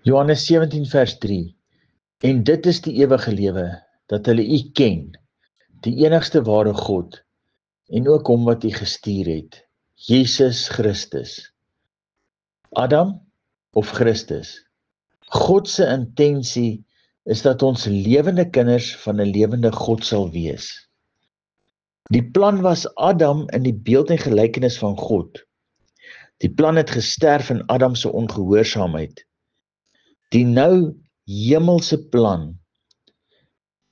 Johannes 17 vers 3. En dit is die ewige lewe, dat hulle U ken, die enigste ware God, en ook hom wat U gestuur het, Jesus Christus. Adam of Christus? God se intensie is dat ons lewende kinders van 'n lewende God sal wees. Die plan was Adam in die beeld en gelykenis van God. Die plan het gesterf in Adam se ongehoorsaamheid. Die nou hemelse plan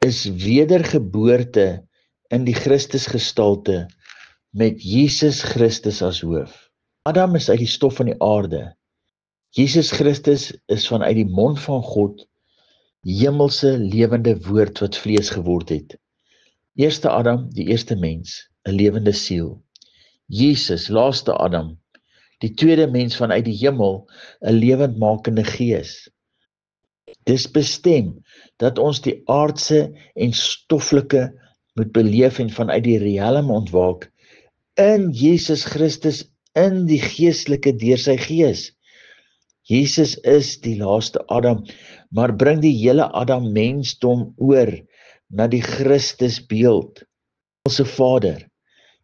is wedergeboorte in die Christusgestalte met Jesus Christus as hoof. Adam is uit die stof van die aarde. Jesus Christus is vanuit die mond van God, hemelse lewende woord wat vlees geword het. Eerste Adam, die eerste mens, 'n lewende siel. Jesus, laaste Adam, die tweede mens vanuit die hemel, 'n lewendmakende gees. Dis bestem dat ons die aardse en stoffelike moet beleef en vanuit die riem ontwaak in Jesus Christus, in die geestelike deur sy gees. Jesus is die laaste Adam, maar bring die hele Adam mensdom oor na die Christus beeld. Onse Vader,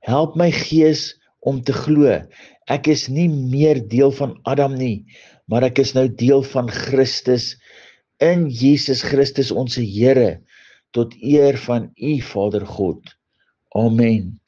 help my gees om te glo. Ek is nie meer deel van Adam nie, maar ek is nou deel van Christus in Jesus Christus ons Here, tot eer van U Vader God. Amen.